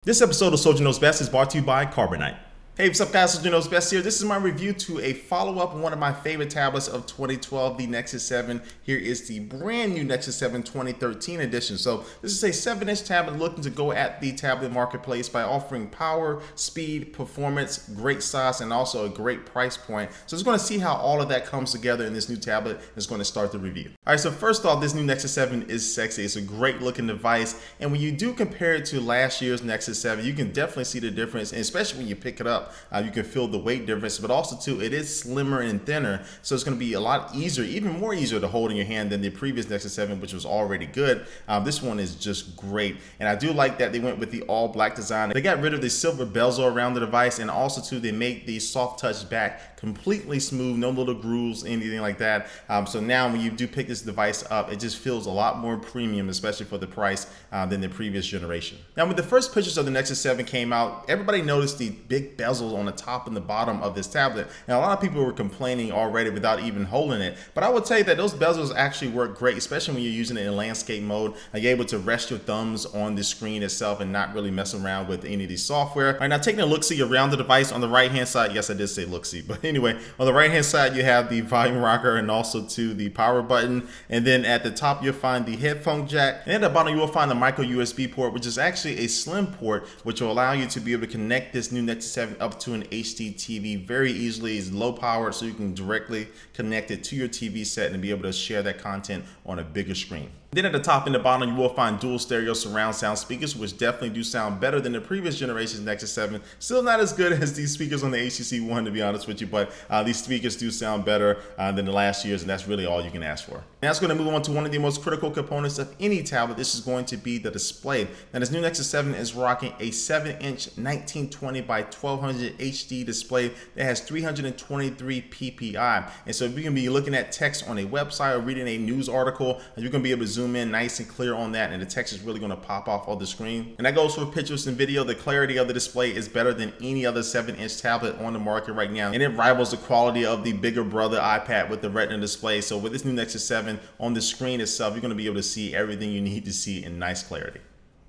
This episode of Soldier Knows Best is brought to you by Carbonite. Hey, what's up guys, Soldier Knows Best here. This is my review to a follow-up on one of my favorite tablets of 2012, the Nexus 7. Here is the brand new Nexus 7 2013 edition. So this is a 7-inch tablet looking to go at the tablet marketplace by offering power, speed, performance, great size, and also a great price point. So just going to see how all of that comes together in this new tablet. It's going to start the review. All right, so first off, this new Nexus 7 is sexy. It's a great looking device. And when you do compare it to last year's Nexus 7, you can definitely see the difference, and especially when you pick it up. You can feel the weight difference, but also too, it is slimmer and thinner, so it's going to be a lot easier, even more easier to hold in your hand than the previous Nexus 7, which was already good. This one is just great, and I do like that they went with the all black design. They got rid of the silver bezel around the device, and also too, they make the soft touch back completely smooth, no little grooves, anything like that. So now when you do pick this device up, it just feels a lot more premium, especially for the price than the previous generation. Now, when the first pictures of the Nexus 7 came out, everybody noticed the big bezels on the top and the bottom of this tablet, and a lot of people were complaining already without even holding it. But I would tell you that those bezels actually work great, especially when you're using it in landscape mode. You're able to rest your thumbs on the screen itself and not really mess around with any of the software. All right, now taking a look-see around the device on the right-hand side, yes, I did say look-see, but anyway, on the right-hand side, you have the volume rocker and also to the power button. And then at the top, you'll find the headphone jack. And at the bottom, you will find the micro USB port, which is actually a slim port, which will allow you to be able to connect this new Nexus 7 up to an HD TV very easily. It's low power, so you can directly connect it to your TV set and be able to share that content on a bigger screen. Then at the top and the bottom, you will find dual stereo surround sound speakers, which definitely do sound better than the previous generation's Nexus 7. Still not as good as these speakers on the HTC One, to be honest with you, but these speakers do sound better than the last year's, and that's really all you can ask for. Now it's going to move on to one of the most critical components of any tablet. This is going to be the display. Now this new Nexus 7 is rocking a 7-inch 1920 by 1200 HD display that has 323 ppi. And so if you can be looking at text on a website or reading a news article, you're going to be able to zoom in nice and clear on that, and the text is really going to pop off on the screen. And that goes for pictures and video. The clarity of the display is better than any other 7-inch tablet on the market right now, and it rivals the quality of the bigger brother iPad with the Retina display. So with this new Nexus 7 on the screen itself, you're going to be able to see everything you need to see in nice clarity.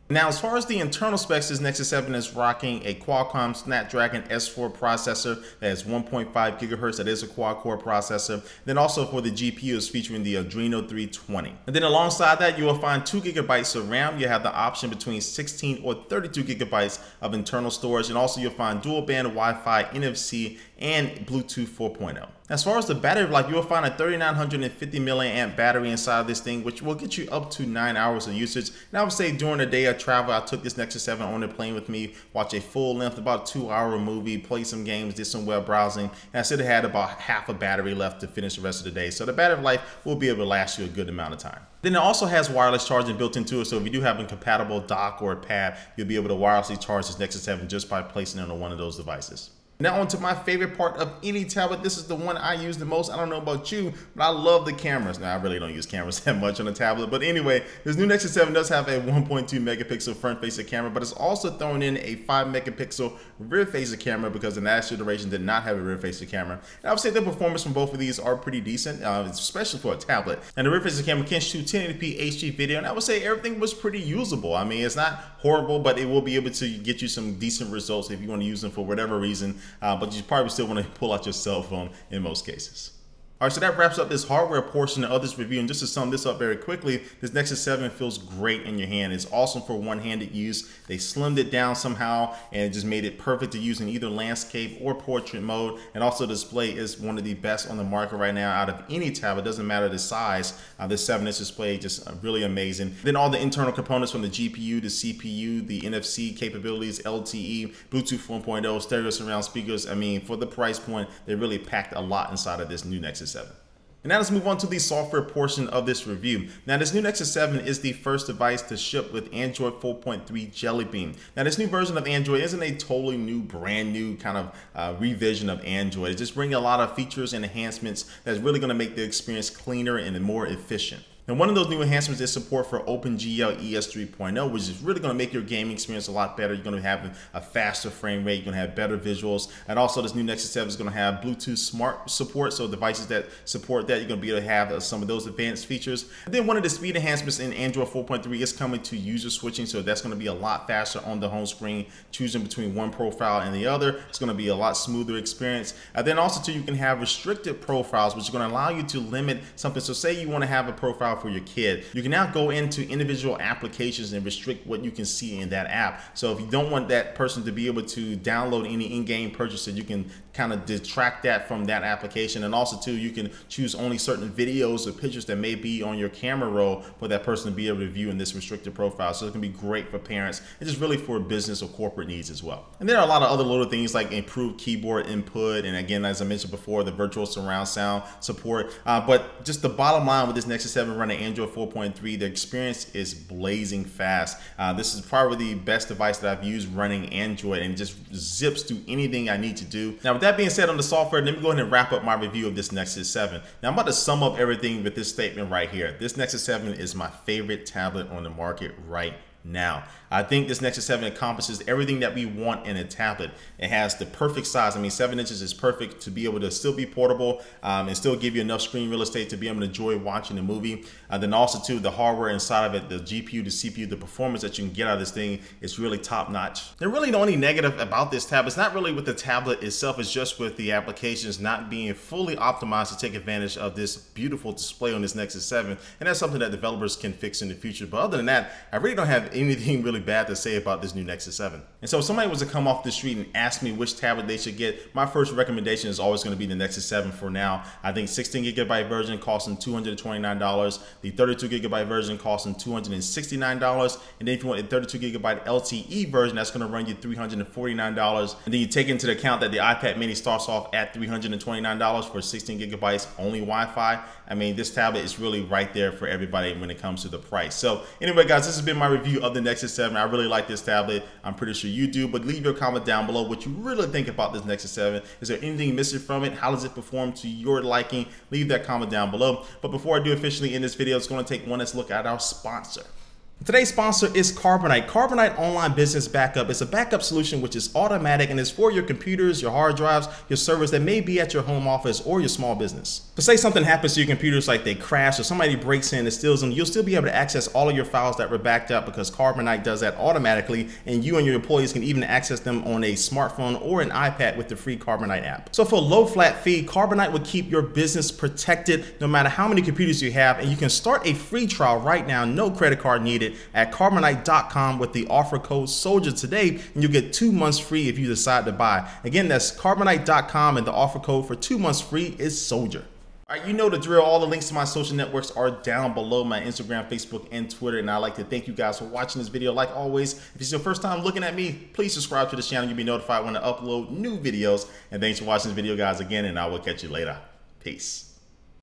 Now, as far as the internal specs, this Nexus 7 is rocking a Qualcomm Snapdragon S4 processor that has 1.5 gigahertz. That is a quad-core processor. Then also for the GPU, is featuring the Adreno 320. And then alongside that, you will find 2 gigabytes of RAM. You have the option between 16 or 32 gigabytes of internal storage. And also you'll find dual band Wi-Fi, NFC, and Bluetooth 4.0. As far as the battery life, you'll find a 3950 milliamp battery inside this thing, which will get you up to 9 hours of usage. And I would say during the day of travel, I took this Nexus 7 on the plane with me, watch a full length, about 2-hour movie, play some games, did some web browsing, and I still had about half a battery left to finish the rest of the day. So the battery life will be able to last you a good amount of time. Then it also has wireless charging built into it, so if you do have a compatible dock or a pad, you'll be able to wirelessly charge this Nexus 7 just by placing it on one of those devices. Now on to my favorite part of any tablet. This is the one I use the most. I don't know about you, but I love the cameras. Now, I really don't use cameras that much on a tablet, but anyway, this new Nexus 7 does have a 1.2 megapixel front-facing camera, but it's also thrown in a 5 megapixel rear-facing camera because the last generation did not have a rear-facing camera. And I would say the performance from both of these are pretty decent, especially for a tablet. And the rear-facing camera can shoot 1080p HD video, and I would say everything was pretty usable. I mean, it's not horrible, but it will be able to get you some decent results if you want to use them for whatever reason. But you probably still want to pull out your cell phone in most cases. All right, so that wraps up this hardware portion of this review. And just to sum this up very quickly, this Nexus 7 feels great in your hand. It's awesome for one-handed use. They slimmed it down somehow and it just made it perfect to use in either landscape or portrait mode. And also the display is one of the best on the market right now out of any tablet. It doesn't matter the size. This 7-inch display just really amazing. Then all the internal components from the GPU, the CPU, the NFC capabilities, LTE, Bluetooth 4.0, stereo surround speakers. I mean, for the price point, they really packed a lot inside of this new Nexus 7. And now let's move on to the software portion of this review. Now this new Nexus 7 is the first device to ship with Android 4.3 Jelly Bean. Now this new version of Android isn't a totally new, brand new kind of revision of Android. It's just bringing a lot of features and enhancements that's really going to make the experience cleaner and more efficient. Now, one of those new enhancements is support for OpenGL ES 3.0, which is really going to make your gaming experience a lot better. You're going to have a faster frame rate, you're going to have better visuals, and also this new Nexus 7 is going to have Bluetooth Smart support, so devices that support that, you're going to be able to have some of those advanced features. And then one of the speed enhancements in Android 4.3 is coming to user switching, so that's going to be a lot faster on the home screen, choosing between one profile and the other. It's going to be a lot smoother experience. And then also too, you can have restricted profiles, which is going to allow you to limit something. So say you want to have a profile for your kid, you can now go into individual applications and restrict what you can see in that app. So if you don't want that person to be able to download any in-game purchases, you can kind of detract that from that application. And also too, you can choose only certain videos or pictures that may be on your camera roll for that person to be able to view in this restricted profile. So it can be great for parents and just really for business or corporate needs as well. And there are a lot of other little things like improved keyboard input, and again, as I mentioned before, the virtual surround sound support. But just the bottom line with this Nexus 7 running Android 4.3, the experience is blazing fast. This is probably the best device that I've used running Android, and just zips through anything I need to do. Now, with that being said on the software, let me go ahead and wrap up my review of this Nexus 7. Now, I'm about to sum up everything with this statement right here. This Nexus 7 is my favorite tablet on the market right now. I think this Nexus 7 encompasses everything that we want in a tablet. It has the perfect size. I mean, 7 inches is perfect to be able to still be portable and still give you enough screen real estate to be able to enjoy watching a movie. Then also too, the hardware inside of it, the GPU, the CPU, the performance that you can get out of this thing is really top notch. And really the only negative about this tablet is not really with the tablet itself, it's just with the applications not being fully optimized to take advantage of this beautiful display on this Nexus 7. And that's something that developers can fix in the future. But other than that, I really don't have anything really bad to say about this new Nexus 7. And so if somebody was to come off the street and ask me which tablet they should get, my first recommendation is always going to be the Nexus 7 for now. I think 16GB version costing $229, the 32GB version costing $269, and then if you want a 32GB LTE version, that's going to run you $349. And then you take into account that the iPad mini starts off at $329 for 16GB only Wi-Fi. I mean, this tablet is really right there for everybody when it comes to the price. So anyway, guys, this has been my review of the Nexus 7. I really like this tablet. I'm pretty sure you do, but leave your comment down below what you really think about this Nexus 7. Is there anything missing from it? How does it perform to your liking? Leave that comment down below. But before I do officially end this video, it's going to take one last look at our sponsor. Today's sponsor is Carbonite. Carbonite Online Business Backup is a backup solution which is automatic and is for your computers, your hard drives, your servers that may be at your home office or your small business. But say something happens to your computers, like they crash or somebody breaks in and steals them, you'll still be able to access all of your files that were backed up because Carbonite does that automatically, and you and your employees can even access them on a smartphone or an iPad with the free Carbonite app. So for a low flat fee, Carbonite will keep your business protected no matter how many computers you have, and you can start a free trial right now, no credit card needed, at carbonite.com with the offer code SOLDIER today, and you'll get 2 months free if you decide to buy. Again, that's carbonite.com, and the offer code for 2 months free is SOLDIER. All right, you know the drill. All the links to my social networks are down below, my Instagram, Facebook, and Twitter. And I'd like to thank you guys for watching this video. Like always, if it's your first time looking at me, please subscribe to this channel. You'll be notified when I upload new videos. And thanks for watching this video, guys, again, and I will catch you later. Peace.